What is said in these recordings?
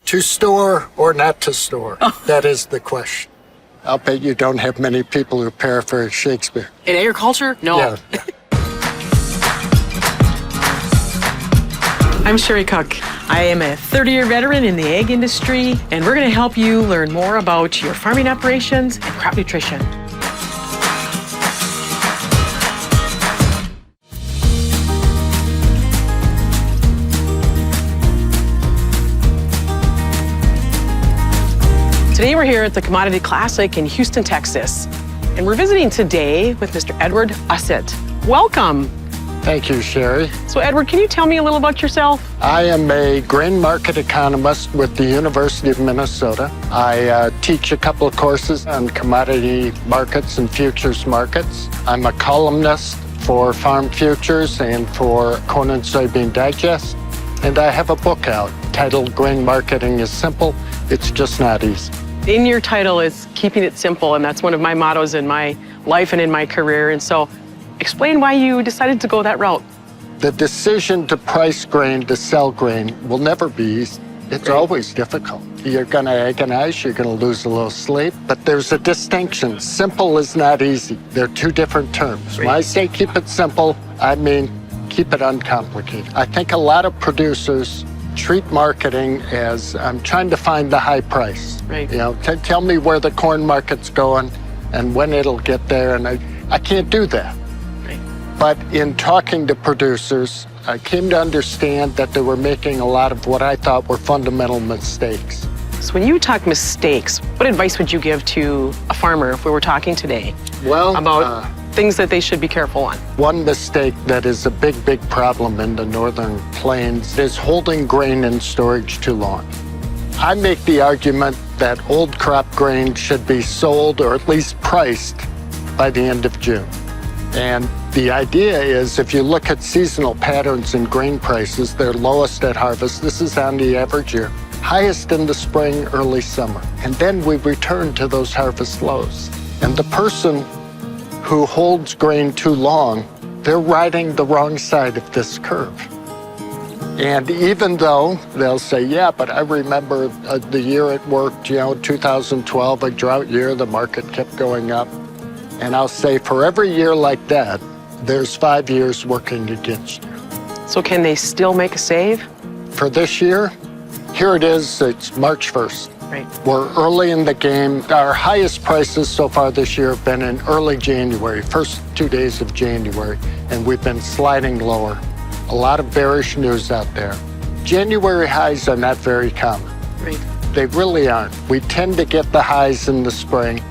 To store or not to store? Oh. That is the question. I'll bet you don't have many people who paraphrase Shakespeare. In agriculture? No. Yeah. I'm Sherry Cook. I am a 30-year veteran in the egg industry, and we're going to help you learn more about your farming operations and crop nutrition. Today we're here at the Commodity Classic in Houston, Texas, and we're visiting today with Mr. Edward Usset. Welcome. Thank you, Sherry. So, Edward, can you tell me a little about yourself? I am a grain market economist with the University of Minnesota. I teach a couple of courses on commodity markets and futures markets. I'm a columnist for Farm Futures and for Corn and Soybean Digest. And I have a book out titled Grain Marketing is Simple, It's Just Not Easy. In your title is keeping it simple, and that's one of my mottos in my life and in my career. And so explain why you decided to go that route. The decision to price grain, to sell grain, will never be easy. It's always difficult. You're going to agonize, you're going to lose a little sleep, but there's a distinction. Simple is not easy. They're two different terms. When I say keep it simple, I mean keep it uncomplicated. I think a lot of producers treat marketing as I'm trying to find the high price. Right. You know, tell me where the corn market's going and when it'll get there, and I can't do that. Right. But in talking to producers, I came to understand that they were making a lot of what I thought were fundamental mistakes. So when you talk mistakes, what advice would you give to a farmer if we were talking today about things that they should be careful on? One mistake that is a big problem in the northern plains is holding grain in storage too long. I make the argument that old crop grain should be sold or at least priced by the end of June. And the idea is if you look at seasonal patterns in grain prices, they're lowest at harvest. This is on the average year. Highest in the spring, early summer. And then we return to those harvest lows. And the person who holds grain too long, they're riding the wrong side of this curve. And even though they'll say, yeah, but I remember the year it worked, 2012, a drought year, the market kept going up. And I'll say for every year like that, there's 5 years working against you. So can they still make a save? For this year, here it is, it's March 1st. Right. We're early in the game. Our highest prices so far this year have been in early January, first 2 days of January, and we've been sliding lower. A lot of bearish news out there. January highs are not very common. Right. They really aren't. We tend to get the highs in the spring.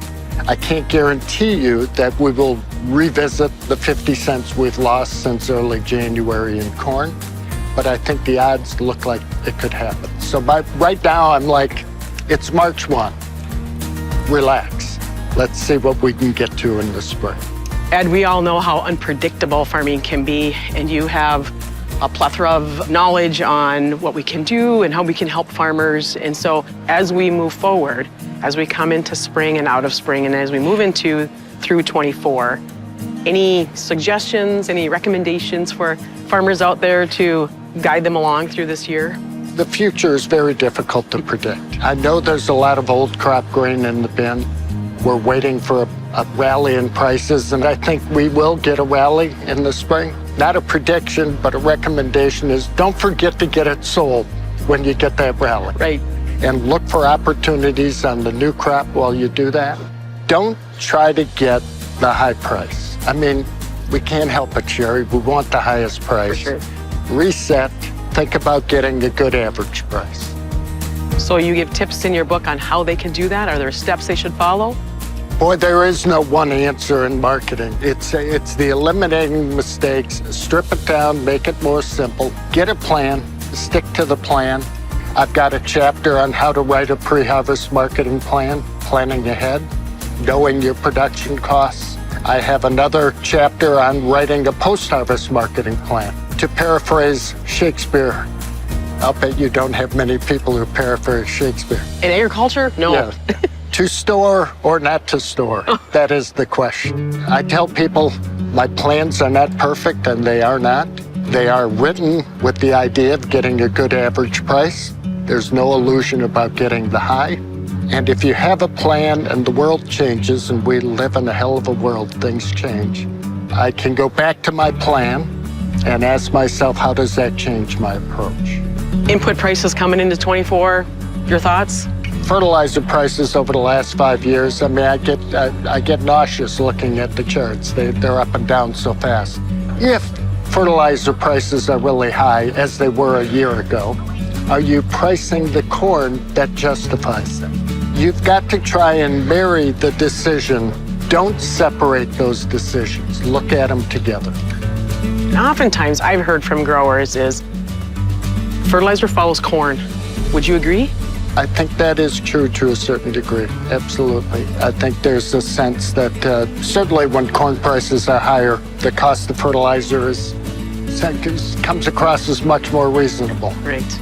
I can't guarantee you that we will revisit the 50 cents we've lost since early January in corn, but I think the odds look like it could happen. So right now, I'm like, it's March 1. Relax. Let's see what we can get to in the spring. Ed, we all know how unpredictable farming can be, and you have a plethora of knowledge on what we can do and how we can help farmers. And so as we move forward, as we come into spring and out of spring, and as we move through 24, any suggestions, any recommendations for farmers out there to guide them along through this year? The future is very difficult to predict. I know there's a lot of old crop grain in the bin. We're waiting for a rally in prices, and I think we will get a rally in the spring. Not a prediction, but a recommendation is don't forget to get it sold when you get that rally. Right. And look for opportunities on the new crop while you do that. Don't try to get the high price. I mean, we can't help it, Sherry. We want the highest price. For sure. Reset. Think about getting a good average price. So you give tips in your book on how they can do that? Are there steps they should follow? Boy, there is no one answer in marketing. It's the eliminating mistakes, strip it down, make it more simple, get a plan, stick to the plan. I've got a chapter on how to write a pre-harvest marketing plan, planning ahead, knowing your production costs. I have another chapter on writing a post-harvest marketing plan. To paraphrase Shakespeare, I'll bet you don't have many people who paraphrase Shakespeare. In agriculture? No. Yeah. To store or not to store? That is the question. I tell people my plans are not perfect, and they are not. They are written with the idea of getting a good average price. There's no illusion about getting the high. And if you have a plan and the world changes, and we live in a hell of a world, things change, I can go back to my plan and ask myself, how does that change my approach? Input prices coming into 24, your thoughts? Fertilizer prices over the last 5 years, I mean, I get nauseous looking at the charts. They're up and down so fast. If fertilizer prices are really high, as they were a year ago, are you pricing the corn that justifies them? You've got to try and marry the decision. Don't separate those decisions. Look at them together. And oftentimes I've heard from growers is fertilizer follows corn. Would you agree? I think that is true to a certain degree, absolutely. I think there's a sense that certainly when corn prices are higher, the cost of fertilizer comes across as much more reasonable. Right.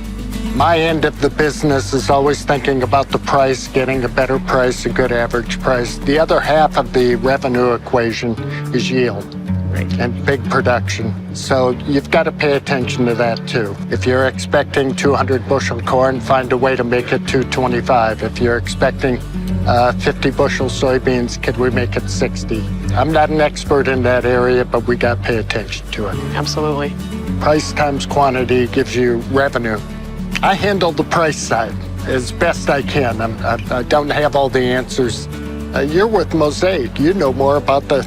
My end of the business is always thinking about the price, getting a better price, a good average price. The other half of the revenue equation is yield. Right. And big production. So you've got to pay attention to that too. If you're expecting 200 bushel corn, find a way to make it 225. If you're expecting 50 bushel soybeans, could we make it 60? I'm not an expert in that area, but we got to pay attention to it. Absolutely. Price times quantity gives you revenue. I handle the price side as best I can. I don't have all the answers. You're with Mosaic. You know more about the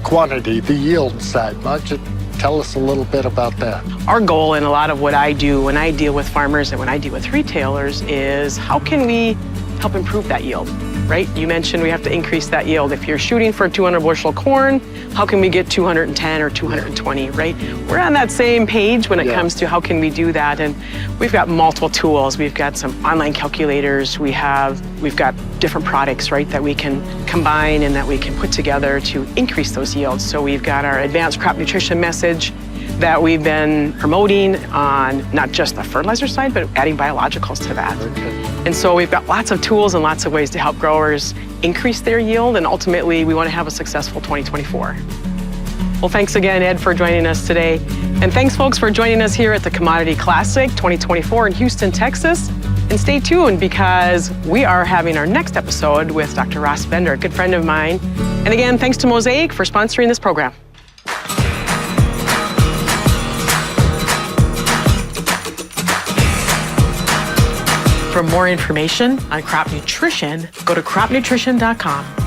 quantity, the yield side. Why don't you tell us a little bit about that? Our goal in a lot of what I do when I deal with farmers and when I deal with retailers is how can we help improve that yield, right? You mentioned we have to increase that yield. If you're shooting for 200 bushel corn, how can we get 210 or 220, right? We're on that same page when it comes to how can we do that. And we've got multiple tools. We've got some online calculators. We've got different products, right, that we can combine and that we can put together to increase those yields. So we've got our advanced crop nutrition message that we've been promoting on not just the fertilizer side, but adding biologicals to that. Okay. And so we've got lots of tools and lots of ways to help growers increase their yield, and ultimately we want to have a successful 2024. Well, thanks again, Ed, for joining us today. And thanks, folks, for joining us here at the Commodity Classic 2024 in Houston, Texas. And stay tuned because we are having our next episode with Dr. Ross Bender, a good friend of mine. And again, thanks to Mosaic for sponsoring this program. For more information on crop nutrition, go to cropnutrition.com.